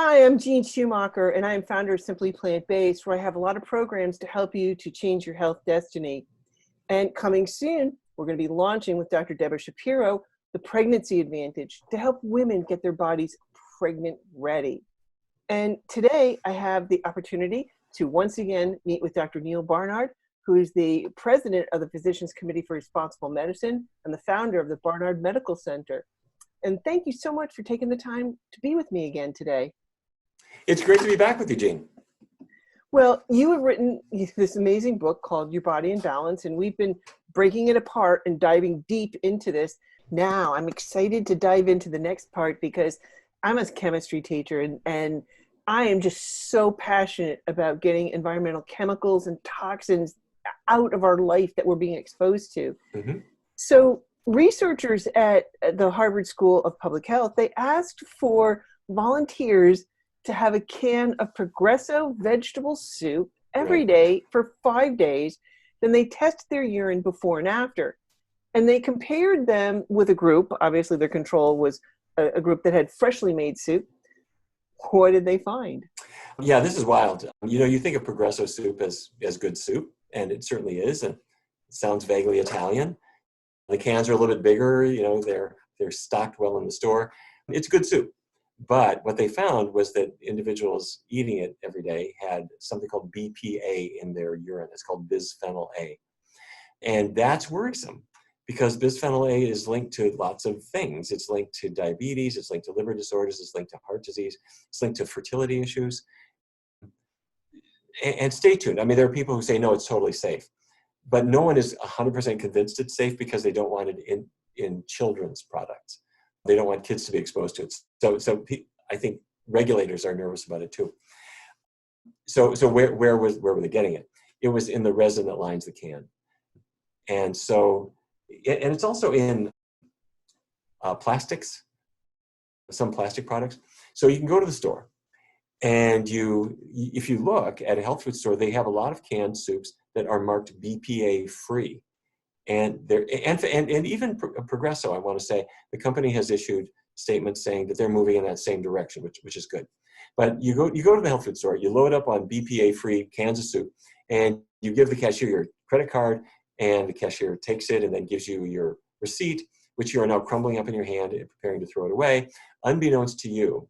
Hi, I'm Jean Schumacher, and I am founder of Simply Plant Based, where I have a lot of programs to help you to change your health destiny. And coming soon, we're going to be launching with Dr. Deborah Shapiro, the Pregnancy Advantage, to help women get their bodies pregnant ready. And today, I have the opportunity to once again meet with Dr. Neal Barnard, who is the president of the Physicians Committee for Responsible Medicine and the founder of the Barnard Medical Center. And thank you so much for taking the time to be with me again today. It's great to be back with you, Jean. Well, you have written this amazing book called Your Body in Balance, and we've been breaking it apart and diving deep into this. Now, I'm excited to dive into the next part because I'm a chemistry teacher, and I am just so passionate about getting environmental chemicals and toxins out of our life that we're being exposed to. Mm-hmm. So researchers at the Harvard School of Public Health, they asked for volunteers to have a can of Progresso vegetable soup every day for 5 days. Then they tested their urine before and after. And they compared them with a group. Obviously, their control was a group that had freshly made soup. What did they find? Yeah, this is wild. You know, you think of Progresso soup as good soup, and it certainly is. And it sounds vaguely Italian. The cans are a little bit bigger. You know, they're stocked well in the store. It's good soup. But what they found was that individuals eating it every day had something called BPA in their urine. It's called Bisphenol A. And that's worrisome because Bisphenol A is linked to lots of things. It's linked to diabetes, it's linked to liver disorders, it's linked to heart disease, it's linked to fertility issues. And stay tuned. I mean, there are people who say, no, it's totally safe. But no one is 100% convinced it's safe because they don't want it in children's products. They don't want kids to be exposed to it. So I think regulators are nervous about it too. So where were they getting it? It was in the resin that lines the can. And it's also in plastics, some plastic products. So you can go to the store and if you look at a health food store, they have a lot of canned soups that are marked BPA free. And even Progresso, I want to say, the company has issued statements saying that they're moving in that same direction, which is good. But you go to the health food store, you load up on BPA-free cans of soup, and you give the cashier your credit card, and the cashier takes it and then gives you your receipt, which you are now crumbling up in your hand and preparing to throw it away. Unbeknownst to you,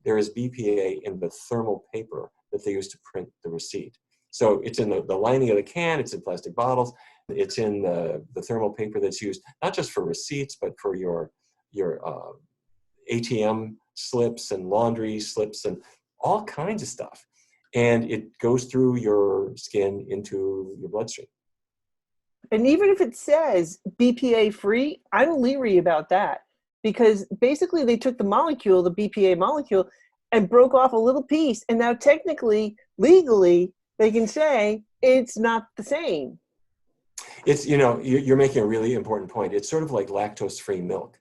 there is BPA in the thermal paper that they use to print the receipt. So it's in the lining of the can, it's in plastic bottles, it's in the thermal paper that's used not just for receipts, but for your ATM slips and laundry slips and all kinds of stuff. And it goes through your skin into your bloodstream. And even if it says BPA free, I'm leery about that because basically they took the BPA molecule, and broke off a little piece. And now technically, legally, they can say it's not the same. It's, you're making a really important point. It's sort of like lactose-free milk.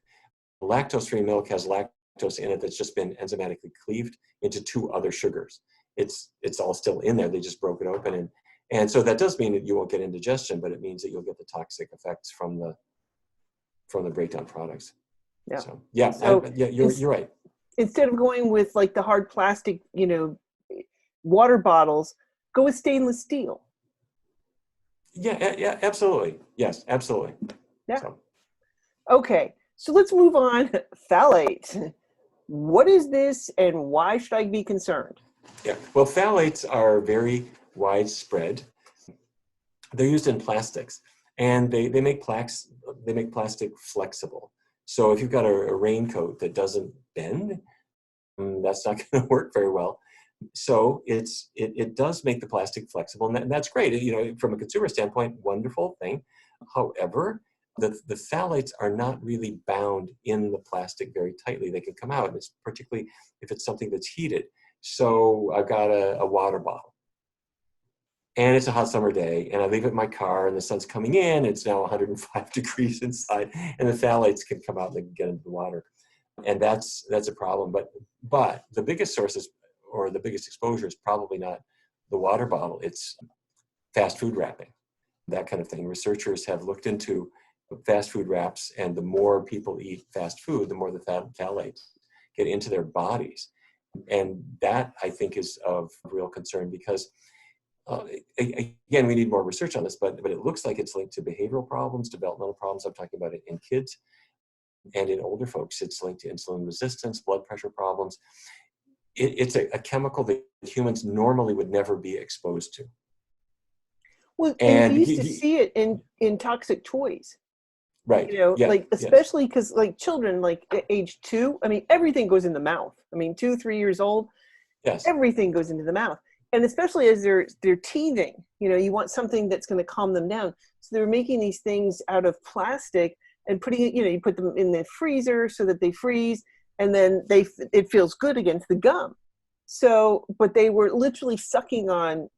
Lactose-free milk has lactose in it that's just been enzymatically cleaved into two other sugars. It's all still in there. They just broke it open. And so that does mean that you won't get indigestion, but it means that you'll get the toxic effects from the breakdown products. Yeah. So, you're right. Instead of going with like the hard plastic, water bottles, go with stainless steel. Yeah, absolutely. Yes, absolutely. Yeah. Okay, so let's move on. Phthalates. What is this and why should I be concerned? Yeah, well, phthalates are very widespread. They're used in plastics, and they make plastic flexible. So if you've got a raincoat that doesn't bend, that's not going to work very well. So it does make the plastic flexible, and that's great. From a consumer standpoint, wonderful thing. However, the phthalates are not really bound in the plastic very tightly. They can come out, and it's particularly if it's something that's heated. So I've got a water bottle, and it's a hot summer day, and I leave it in my car, and the sun's coming in. It's now 105 degrees inside, and the phthalates can come out and they can get into the water, and that's a problem. But the biggest sources or the biggest exposure is probably not the water bottle. It's fast food wrapping, that kind of thing. Researchers have looked into fast food wraps, and the more people eat fast food, the more the phthalates get into their bodies. And that, I think, is of real concern because, again, we need more research on this, but it looks like it's linked to behavioral problems, developmental problems. I'm talking about it in kids. And in older folks, it's linked to insulin resistance, blood pressure problems. It's a chemical that humans normally would never be exposed to. Well, and we used to see it in toxic toys. Right. You know, like, especially because like children, like at age 2, I mean, everything goes in the mouth. I mean, 2, 3 years old, yes, everything goes into the mouth. And especially as they're teething, you know, you want something that's going to calm them down. So they're making these things out of plastic and putting it, you know, you put them in the freezer so that they freeze, and then it feels good against the gum. So, but they were literally sucking on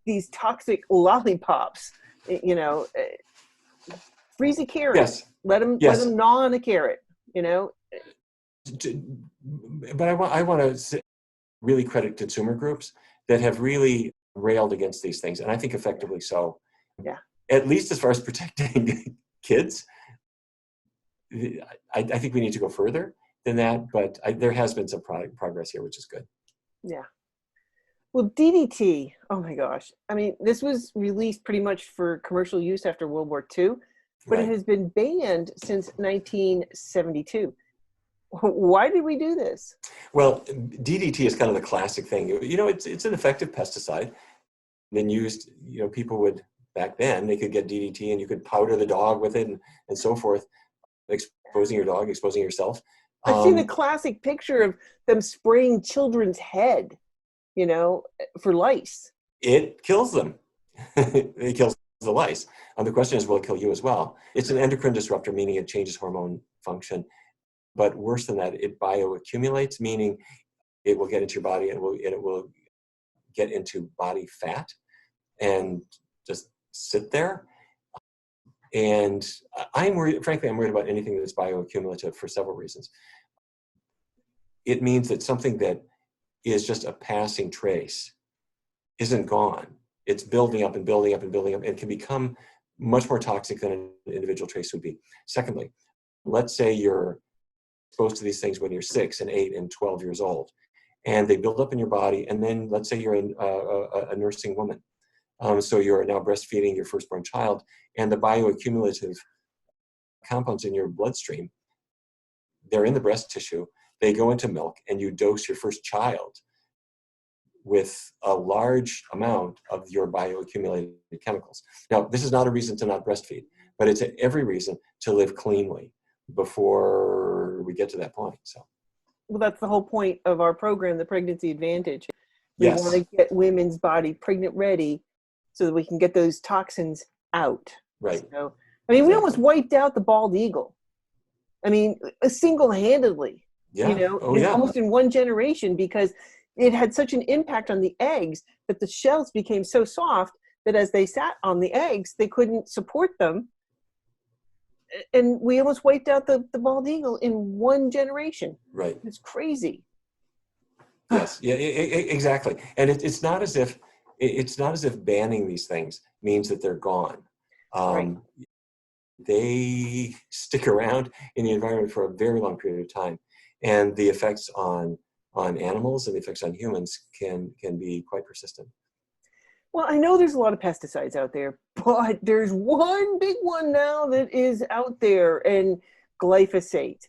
these toxic lollipops, you know. Freeze a carrot. Yes. Let them gnaw on a carrot, you know. But I want to really credit consumer groups that have really railed against these things, and I think effectively so. Yeah. At least as far as protecting kids, I think we need to go further than that, but there has been some progress here, which is good. Yeah. Well, DDT, oh my gosh. I mean, this was released pretty much for commercial use after World War II, but It has been banned since 1972. Why did we do this? Well, DDT is kind of the classic thing. You know, it's an effective pesticide. Been used, you know, people would, back then, they could get DDT and you could powder the dog with it and so forth, exposing your dog, exposing yourself. I've seen a classic picture of them spraying children's head, you know, for lice. It kills them. It kills the lice. The question is, will it kill you as well? It's an endocrine disruptor, meaning it changes hormone function. But worse than that, it bioaccumulates, meaning it will get into your body and it will get into body fat and just sit there. And I'm worried, frankly, I'm worried about anything that's bioaccumulative for several reasons. It means that something that is just a passing trace isn't gone. It's building up and building up and building up and can become much more toxic than an individual trace would be. Secondly, let's say you're exposed to these things when you're 6 and 8 and 12 years old, and they build up in your body, and then let's say you're a nursing woman. So you're now breastfeeding your firstborn child, and the bioaccumulative compounds in your bloodstream, they're in the breast tissue, they go into milk, and you dose your first child with a large amount of your bioaccumulated chemicals. Now, this is not a reason to not breastfeed, but it's every reason to live cleanly before we get to that point. So, well, that's the whole point of our program, the Pregnancy Advantage. We want to get women's body pregnant ready so that we can get those toxins out. Right. So, I mean, we almost wiped out the bald eagle. I mean, single-handedly, you know, almost in one generation, because it had such an impact on the eggs that the shells became so soft that as they sat on the eggs, they couldn't support them. And we almost wiped out the bald eagle in one generation. Right. It's crazy. Yes. Yeah. Exactly. And it's not as if banning these things means that they're gone. Right. They stick around in the environment for a very long period of time, and the effects on animals and the effects on humans can be quite persistent. Well, I know there's a lot of pesticides out there, but there's one big one now that is out there, and glyphosate.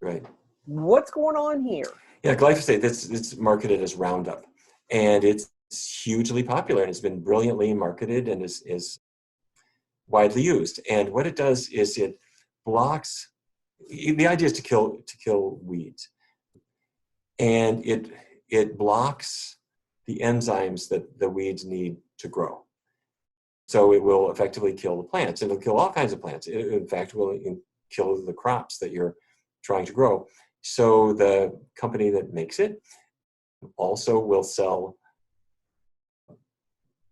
Right. What's going on here? Yeah, glyphosate, it's marketed as Roundup, and it's hugely popular, and it's been brilliantly marketed and is widely used. And what it does is it blocks, the idea is to kill weeds, and it blocks the enzymes that the weeds need to grow. So it will effectively kill the plants. It'll kill all kinds of plants. It, in fact, will kill the crops that you're trying to grow. So the company that makes it also will sell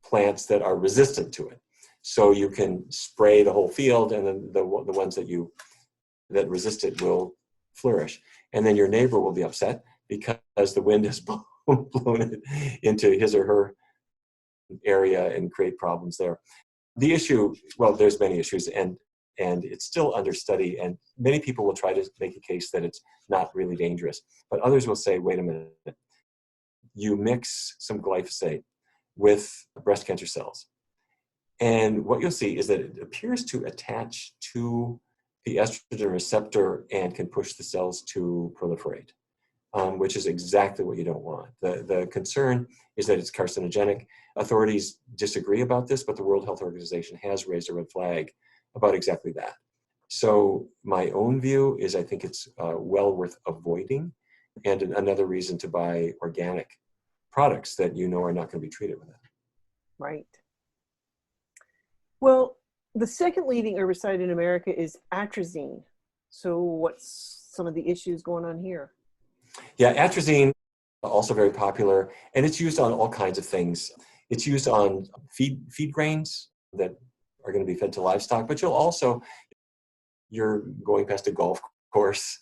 plants that are resistant to it. So you can spray the whole field, and then the ones that resist it will flourish. And then your neighbor will be upset because the wind has blown it into his or her area and create problems there. The issue, well, there's many issues, and and it's still under study. And many people will try to make a case that it's not really dangerous, but others will say, wait a minute, you mix some glyphosate with breast cancer cells. And what you'll see is that it appears to attach to the estrogen receptor and can push the cells to proliferate, which is exactly what you don't want. The concern is that it's carcinogenic. Authorities disagree about this, but the World Health Organization has raised a red flag about exactly that. So my own view is I think it's well worth avoiding, and another reason to buy organic products that you know are not going to be treated with that. Right. Well, the second leading herbicide in America is atrazine. So what's some of the issues going on here? Yeah, atrazine, also very popular, and it's used on all kinds of things. It's used on feed grains that are going to be fed to livestock, but you're going past a golf course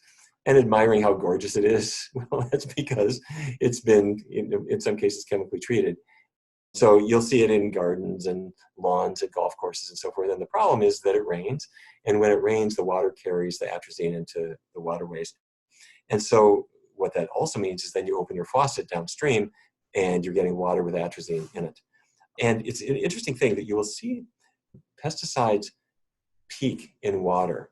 and admiring how gorgeous it is. Well, that's because it's been, in some cases, chemically treated. So you'll see it in gardens and lawns at golf courses and so forth. And the problem is that it rains. And when it rains, the water carries the atrazine into the waterways. And so what that also means is then you open your faucet downstream and you're getting water with atrazine in it. And it's an interesting thing that you will see pesticides peak in water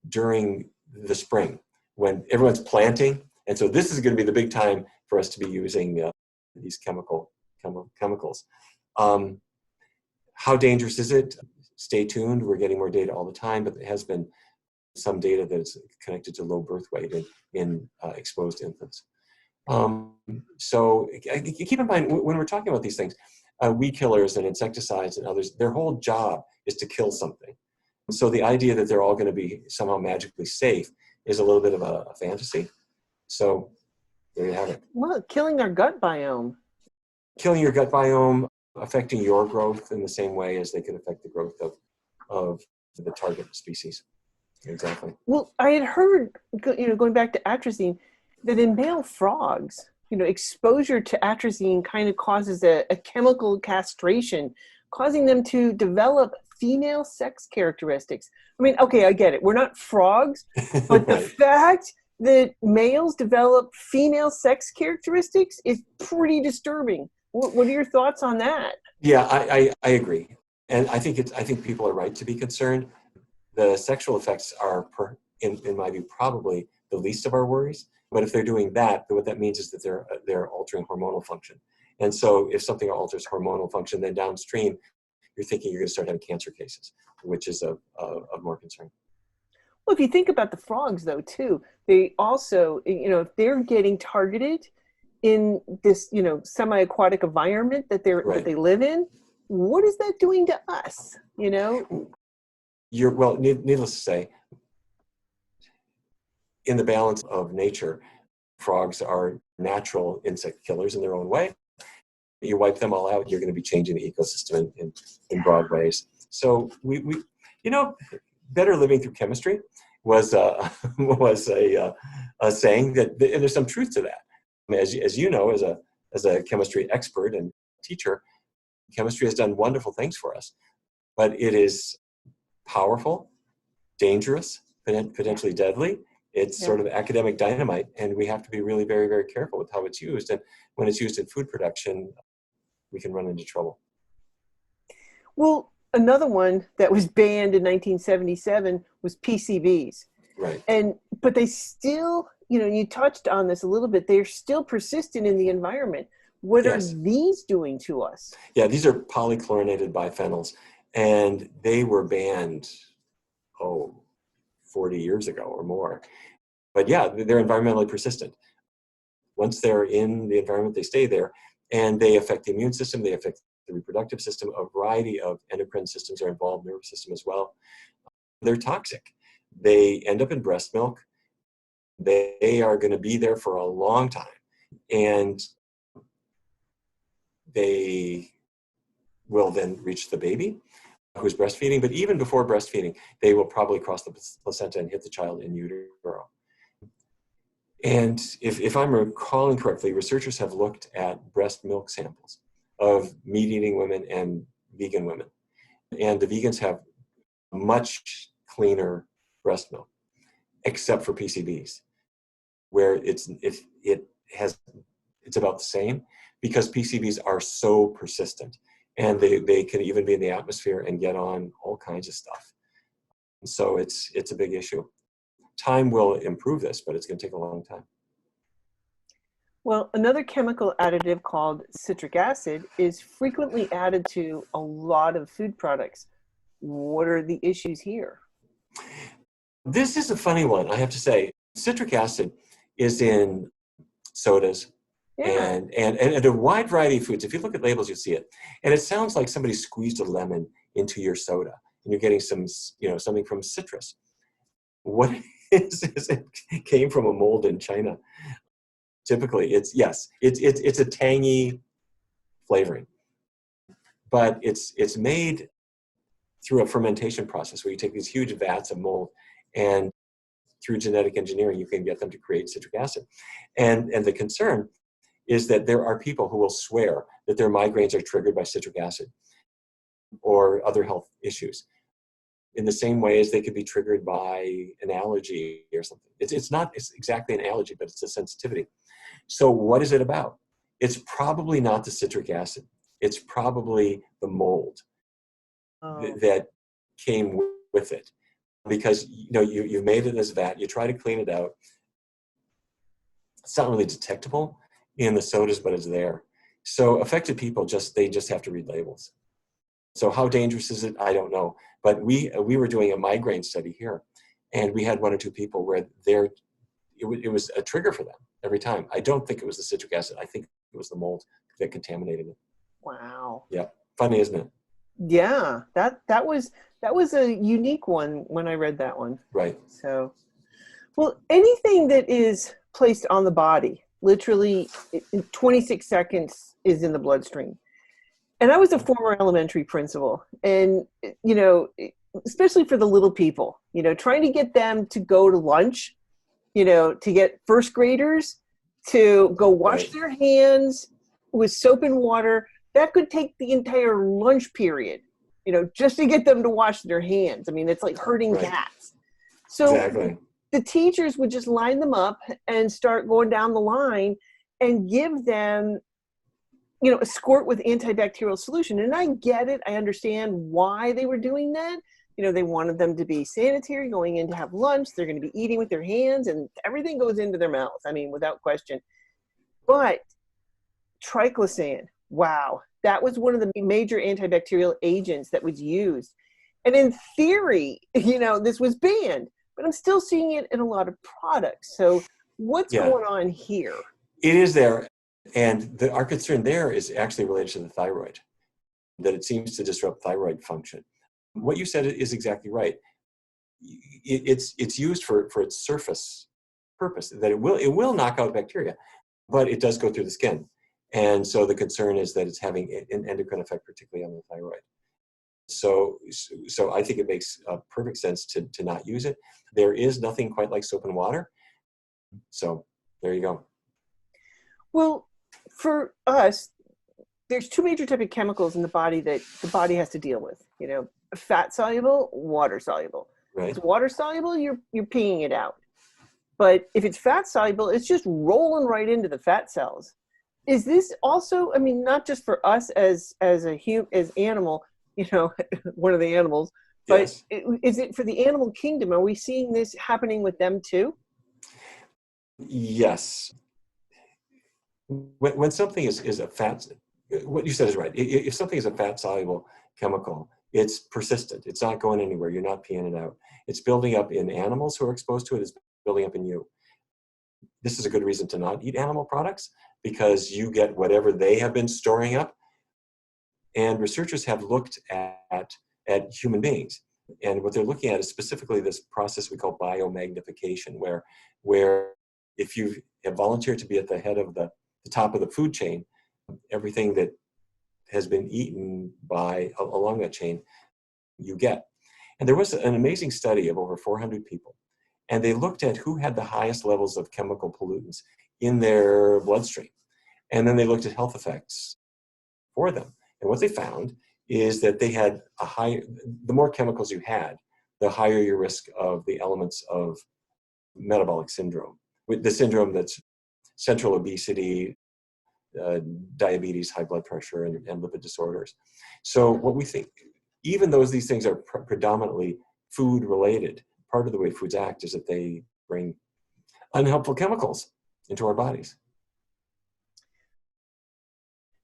during the spring when everyone's planting. And so this is going to be the big time for us to be using these chemicals. How dangerous is it? Stay tuned. We're getting more data all the time, but there has been some data that is connected to low birth weight in exposed infants. So keep in mind, when we're talking about these things, weed killers and insecticides and others, their whole job is to kill something. So the idea that they're all going to be somehow magically safe is a little bit of a fantasy. So there you have it. Well, killing our gut biome. Killing your gut biome, affecting your growth in the same way as they can affect the growth of the target species. Exactly. Well, I had heard, going back to atrazine, that in male frogs, exposure to atrazine kind of causes a chemical castration, causing them to develop female sex characteristics. I mean, okay, I get it. We're not frogs, but the fact that males develop female sex characteristics is pretty disturbing. What are your thoughts on that? Yeah, I agree. And I think people are right to be concerned. The sexual effects are, in my view, probably the least of our worries. But if they're doing that, what that means is that they're altering hormonal function. And so if something alters hormonal function, then downstream, you're thinking you're going to start having cancer cases, which is of more concern. Well, if you think about the frogs, though, too, they also, if they're getting targeted in this, semi-aquatic environment that they live in, what is that doing to us? Needless to say, in the balance of nature, frogs are natural insect killers in their own way. You wipe them all out, you're going to be changing the ecosystem in broad ways. So we better living through chemistry was a saying that, and there's some truth to that. I mean, as you know, as a chemistry expert and teacher, chemistry has done wonderful things for us, but it is powerful, dangerous, potentially deadly. It's sort of academic dynamite, and we have to be really very, very careful with how it's used. And when it's used in food production, we can run into trouble. Well, another one that was banned in 1977 was PCBs. Right. But they still, you touched on this a little bit, they're still persistent in the environment. What are these doing to us? Yeah, these are polychlorinated biphenyls, and they were banned, 40 years ago or more. But yeah, they're environmentally persistent. Once they're in the environment, they stay there, and they affect the immune system, they affect the reproductive system, a variety of endocrine systems are involved, nervous system as well. They're toxic. They end up in breast milk. They are going to be there for a long time, and they will then reach the baby who's breastfeeding, but even before breastfeeding, they will probably cross the placenta and hit the child in utero. And if I'm recalling correctly, researchers have looked at breast milk samples of meat-eating women and vegan women. And the vegans have much cleaner breast milk, except for PCBs, where it's about the same, because PCBs are so persistent, and they can even be in the atmosphere and get on all kinds of stuff. So it's a big issue. Time will improve this, but it's going to take a long time. Well, another chemical additive called citric acid is frequently added to a lot of food products. What are the issues here? This is a funny one, I have to say. Citric acid is in sodas, Yeah. and a wide variety of foods. If you look at labels, you'll see it. And it sounds like somebody squeezed a lemon into your soda, and you're getting something from citrus. What is it came from a mold in China. Typically, it's a tangy flavoring, but it's made through a fermentation process where you take these huge vats of mold, and through genetic engineering, you can get them to create citric acid. And the concern is that there are people who will swear that their migraines are triggered by citric acid or other health issues, in the same way as they could be triggered by an allergy or something. It's not exactly an allergy, but it's a sensitivity. So what is it about? It's probably not the citric acid. It's probably the mold that came with it. Because you've made it in this vat, you try to clean it out. It's not really detectable in the sodas, but it's there. So affected people just have to read labels. So how dangerous is it? I don't know. But we were doing a migraine study here, and we had one or two people where it was a trigger for them every time. I don't think it was the citric acid. I think it was the mold that contaminated it. Wow. Yeah, funny, isn't it? Yeah, that was a unique one when I read that one. Right. So, well, anything that is placed on the body, literally in 26 seconds is in the bloodstream. And I was a former elementary principal, and especially for the little people, trying to get them to go to lunch, to get first graders to go wash their hands with soap and water. That could take the entire lunch period, just to get them to wash their hands. I mean, it's like herding cats. So exactly. The teachers would just line them up and start going down the line and give them, a squirt with antibacterial solution. And I get it. I understand why they were doing that. They wanted them to be sanitary going in to have lunch. They're going to be eating with their hands, and everything goes into their mouth. I mean, without question. But Triclosan, wow, that was one of the major antibacterial agents that was used. And in theory, this was banned, but I'm still seeing it in a lot of products. So what's going on here? It is there. And our concern there is actually related to the thyroid, that it seems to disrupt thyroid function. What you said is exactly right. It's used for its surface purpose, that it will knock out bacteria, but it does go through the skin. And so the concern is that it's having an endocrine effect, particularly on the thyroid. So I think it makes perfect sense to not use it. There is nothing quite like soap and water. So there you go. Well, for us, there's two major types of chemicals in the body that the body has to deal with. Fat-soluble, water-soluble. Right. If it's water-soluble, you're peeing it out. But if it's fat-soluble, it's just rolling right into the fat cells. Is this also, I mean, not just for us as animal, one of the animals, but yes. Is it for the animal kingdom? Are we seeing this happening with them too? Yes. When something is a fat, what you said is right. If something is a fat-soluble chemical, it's persistent. It's not going anywhere. You're not peeing it out. It's building up in animals who are exposed to it. It's building up in you. This is a good reason to not eat animal products, because you get whatever they have been storing up. And researchers have looked at human beings. And what they're looking at is specifically this process we call biomagnification, where if you have volunteered to be at the head of the top of the food chain, everything that has been eaten along that chain, you get. And there was an amazing study of over 400 people. And they looked at who had the highest levels of chemical pollutants in their bloodstream. And then they looked at health effects for them. And what they found is that they had the more chemicals you had, the higher your risk of the elements of metabolic syndrome, with the syndrome that's central obesity, diabetes, high blood pressure, and lipid disorders. So what we think, even though these things are predominantly food related, part of the way foods act is that they bring unhelpful chemicals into our bodies.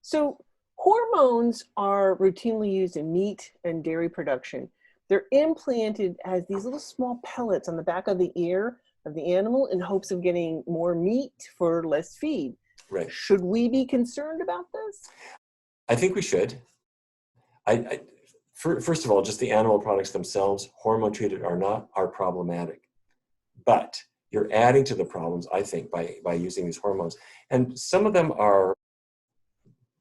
So hormones are routinely used in meat and dairy production. They're implanted as these little small pellets on the back of the ear of the animal in hopes of getting more meat for less feed. Right. Should we be concerned about this? I think we should. First of all, just the animal products themselves, hormone treated or not, are problematic. But you're adding to the problems, I think, by using these hormones. And some of them are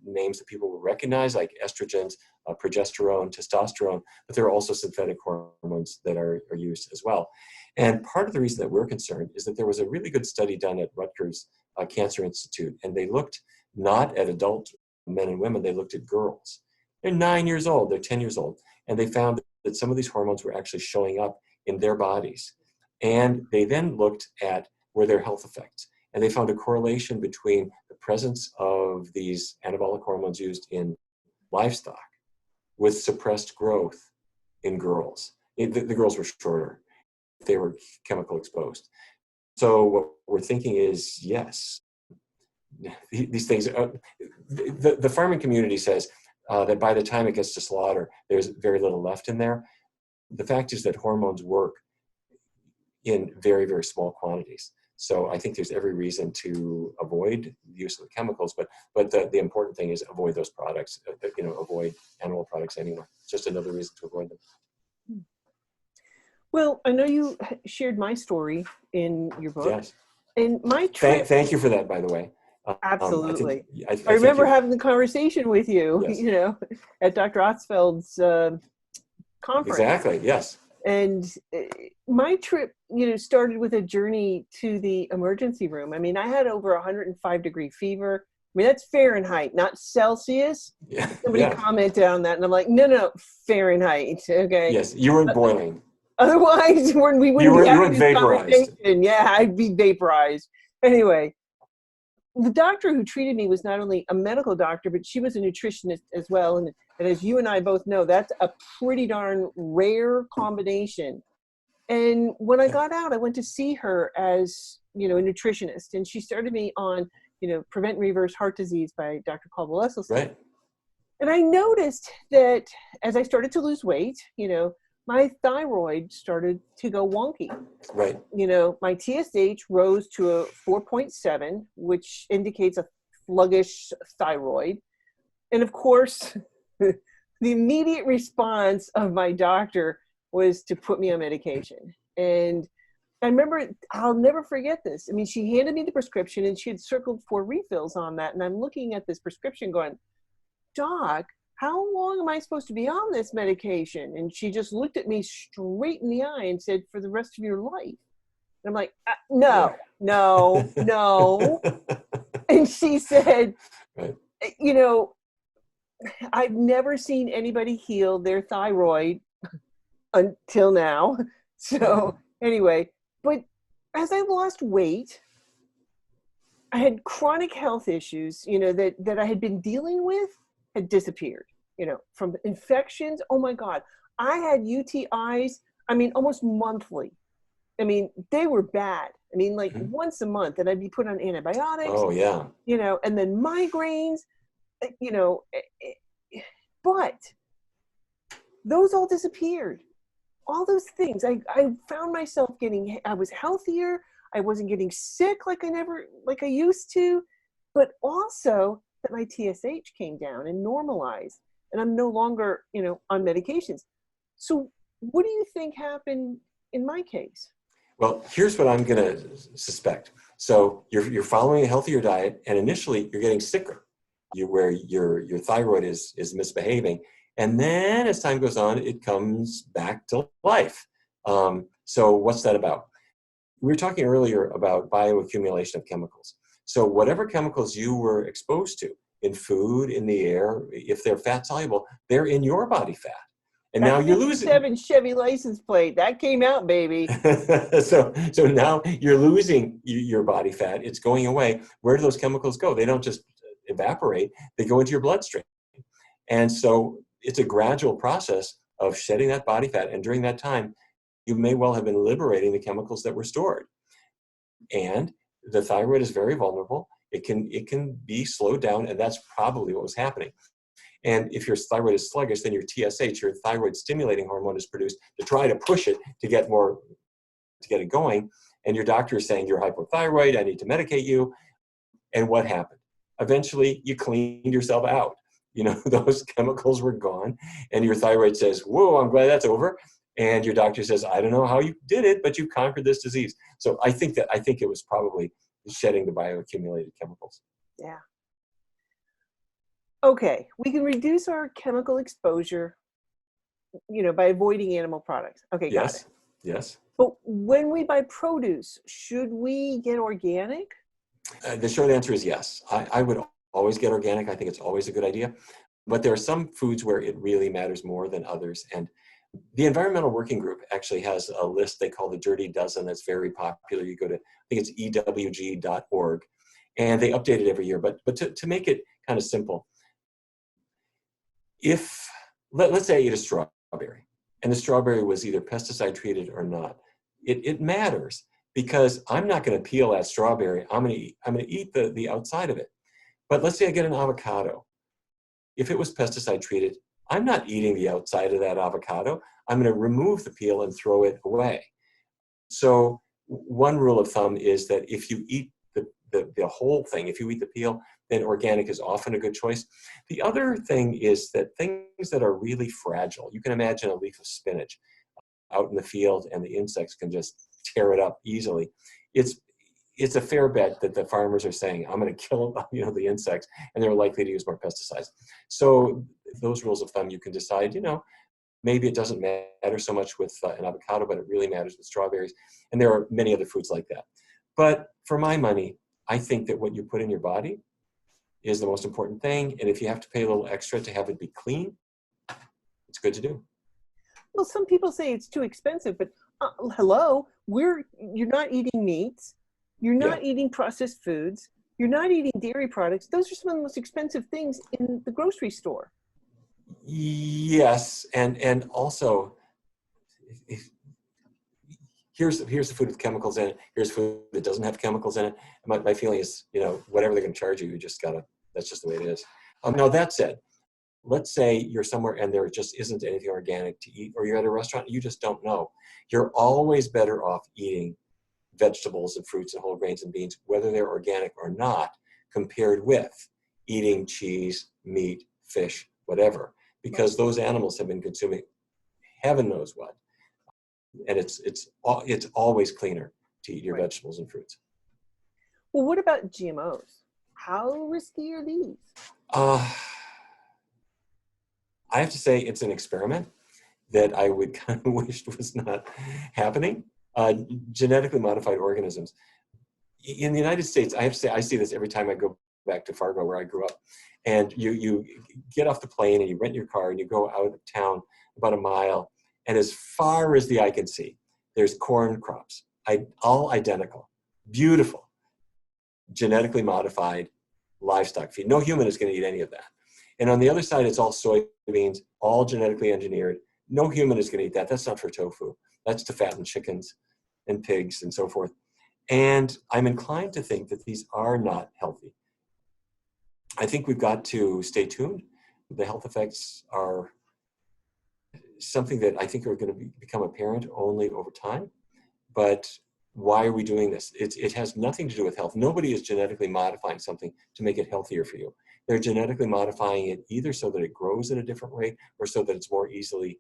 names that people will recognize, like estrogens, progesterone, testosterone, but there are also synthetic hormones that are used as well. And part of the reason that we're concerned is that there was a really good study done at Rutgers Cancer Institute, and they looked not at adult men and women, they looked at girls. They're 9 years old, they're 10 years old, and they found that some of these hormones were actually showing up in their bodies. And they then looked at were there health effects. And they found a correlation between the presence of these anabolic hormones used in livestock with suppressed growth in girls. The girls were shorter. They were chemical exposed. So what we're thinking is, yes, these things, the farming community says that by the time it gets to slaughter, there's very little left in there. The fact is that hormones work in very, very small quantities. So I think there's every reason to avoid the use of the chemicals, but the important thing is avoid those products, avoid animal products anyway. It's just another reason to avoid them. Well, I know you shared my story in your book. Yes. And my trip... Thank you for that, by the way. Absolutely. I remember having the conversation with you, yes. At Dr. Otzfeld's conference. Exactly, yes. And my trip, started with a journey to the emergency room. I mean, I had over 105-degree fever. I mean, that's Fahrenheit, not Celsius. Yeah. Somebody commented on that, and I'm like, no, Fahrenheit. Okay. Yes, you weren't boiling. Otherwise, we wouldn't you be having weren't this vaporized. conversation. Yeah, I'd be vaporized. Anyway, the doctor who treated me was not only a medical doctor, but she was a nutritionist as well. And as you and I both know, that's a pretty darn rare combination. And when I got out, I went to see her as, a nutritionist. And she started me on, Prevent and Reverse Heart Disease by Dr. Paul Esselstyn. Right. And I noticed that as I started to lose weight, my thyroid started to go wonky. Right. My TSH rose to a 4.7, which indicates a sluggish thyroid. And of course, the immediate response of my doctor was to put me on medication. And I remember, I'll never forget this. I mean, she handed me the prescription and she had circled 4 refills on that. And I'm looking at this prescription going, Doc, how long am I supposed to be on this medication? And she just looked at me straight in the eye and said, for the rest of your life. And I'm like, no. And she said, right. I've never seen anybody heal their thyroid until now. So anyway, but as I lost weight, I had chronic health issues, that I had been dealing with had disappeared, from infections. Oh my God. I had UTIs, almost monthly. They were bad. Once a month, and I'd be put on antibiotics. Oh yeah. And then migraines, but those all disappeared. All those things. I found myself I was healthier. I wasn't getting sick like I used to, but also that my TSH came down and normalized, and I'm no longer, on medications. So what do you think happened in my case? Well, here's what I'm going to suspect. So you're following a healthier diet, and initially you're getting sicker, where your thyroid is misbehaving, and then as time goes on, it comes back to life. So what's that about? We were talking earlier about bioaccumulation of chemicals. So whatever chemicals you were exposed to in food, in the air. If they're fat soluble, they're in your body fat. And That now you're losing. 57 Chevy license plate, that came out, baby. So now you're losing your body fat. It's going away. Where do those chemicals go? They don't just evaporate. They go into your bloodstream. And so it's a gradual process of shedding that body fat. And during that time, you may well have been liberating the chemicals that were stored. And the thyroid is very vulnerable. It can be slowed down, and that's probably what was happening. And if your thyroid is sluggish, then your TSH, your thyroid stimulating hormone, is produced to try to push it to get it going. And your doctor is saying, you're hypothyroid, I need to medicate you. And what happened? Eventually, you cleaned yourself out. Those chemicals were gone. And your thyroid says, whoa, I'm glad that's over. And your doctor says, I don't know how you did it, but you conquered this disease. So I think it was probably shedding the bioaccumulated chemicals. Yeah. Okay, we can reduce our chemical exposure, by avoiding animal products. Okay, got it. Yes. But when we buy produce, should we get organic? The short answer is yes. I would always get organic. I think it's always a good idea. But there are some foods where it really matters more than others. And the Environmental Working Group actually has a list they call the Dirty Dozen that's very popular. You go to, I think it's ewg.org, and they update it every year. But to make it kind of simple, let's say I eat a strawberry, and the strawberry was either pesticide treated or not, it matters, because I'm not going to peel that strawberry. I'm going to eat the outside of it. But let's say I get an avocado. If it was pesticide treated, I'm not eating the outside of that avocado. I'm going to remove the peel and throw it away. So one rule of thumb is that if you eat the whole thing, if you eat the peel, then organic is often a good choice. The other thing is that things that are really fragile, you can imagine a leaf of spinach out in the field and the insects can just tear it up easily. It's a fair bet that the farmers are saying, I'm going to kill the insects, and they're likely to use more pesticides. So those rules of thumb, you can decide, maybe it doesn't matter so much with an avocado, but it really matters with strawberries. And there are many other foods like that. But for my money, I think that what you put in your body is the most important thing. And if you have to pay a little extra to have it be clean, it's good to do. Well, some people say it's too expensive, but hello, you're not eating meats. You're not eating processed foods. You're not eating dairy products. Those are some of the most expensive things in the grocery store. Yes, and also, here's the food with chemicals in it. Here's food that doesn't have chemicals in it. My feeling is, whatever they're going to charge you, that's just the way it is. Now, that said, let's say you're somewhere and there just isn't anything organic to eat, or you're at a restaurant and you just don't know. You're always better off eating vegetables and fruits and whole grains and beans, whether they're organic or not, compared with eating cheese, meat, fish, whatever, because those animals have been consuming heaven knows what. And it's always cleaner to eat your vegetables and fruits. Well, what about GMOs? How risky are these? I have to say it's an experiment that I would kind of wish was not happening. Genetically modified organisms. In the United States, I have to say, I see this every time I go back to Fargo, where I grew up. And you get off the plane and you rent your car and you go out of town about a mile, and as far as the eye can see, there's corn crops, all identical, beautiful, genetically modified livestock feed. No human is going to eat any of that. And on the other side, it's all soybeans, all genetically engineered. No human is going to eat that. That's not for tofu. That's to fatten chickens and pigs and so forth. And I'm inclined to think that these are not healthy. I think we've got to stay tuned. The health effects are something that I think are going to become apparent only over time. But why are we doing this? It has nothing to do with health. Nobody is genetically modifying something to make it healthier for you. They're genetically modifying it either so that it grows at a different rate, or so that it's more easily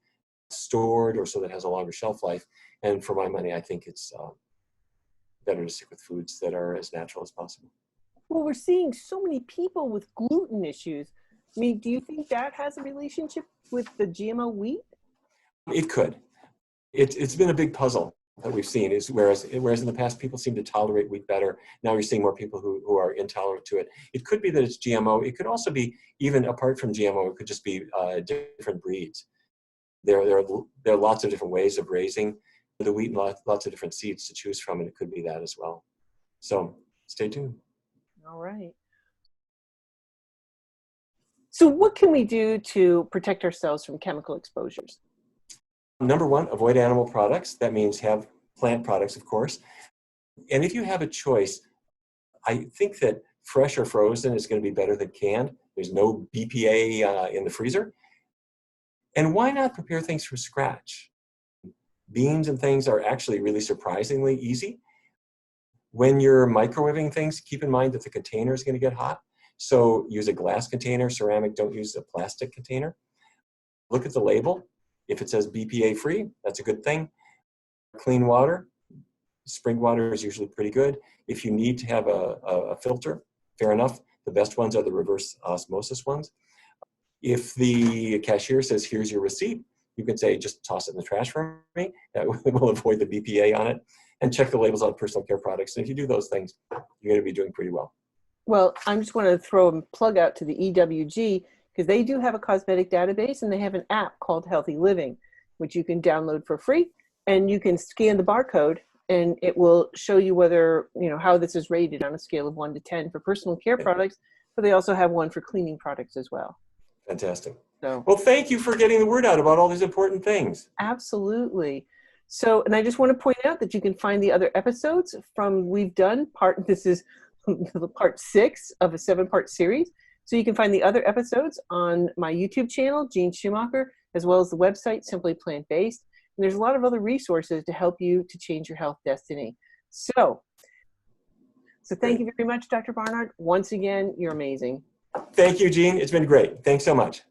stored, or so that it has a longer shelf life. And for my money, I think it's better to stick with foods that are as natural as possible. Well, we're seeing so many people with gluten issues. I mean, do you think that has a relationship with the GMO wheat? It could. It's been a big puzzle. that we've seen is whereas in the past people seem to tolerate wheat better, now you're seeing more people who are intolerant to it. It could be that it's GMO. It could also be, even apart from GMO, it could just be different breeds. There are lots of different ways of raising the wheat and lots of different seeds to choose from, and it could be that as well. So stay tuned. All right. So what can we do to protect ourselves from chemical exposures? Number one, avoid animal products. That means have plant products, of course. And if you have a choice, I think that fresh or frozen is going to be better than canned. There's no BPA in the freezer. And why not prepare things from scratch? Beans and things are actually really surprisingly easy. When you're microwaving things, keep in mind that the container is going to get hot. So use a glass container, ceramic, don't use a plastic container. Look at the label. If it says BPA free, that's a good thing. Clean water, spring water is usually pretty good. If you need to have a filter, fair enough. The best ones are the reverse osmosis ones. If the cashier says, here's your receipt, you can say, just toss it in the trash for me. That will avoid the BPA on it. And check the labels on personal care products. And if you do those things, you're going to be doing pretty well. Well, I just want to throw a plug out to the EWG, because they do have a cosmetic database, and they have an app called Healthy Living, which you can download for free. And you can scan the barcode, and it will show you whether, how this is rated on a scale of 1 to 10 for personal care products, but they also have one for cleaning products as well. Fantastic. So, well, thank you for getting the word out about all these important things. Absolutely. So, and I just want to point out that you can find the other episodes we've done this is part 6 of a 7-part series. So you can find the other episodes on my YouTube channel, Jean Schumacher, as well as the website, Simply Plant Based. And there's a lot of other resources to help you to change your health destiny. So thank you very much, Dr. Barnard. Once again, you're amazing. Thank you, Jean. It's been great. Thanks so much.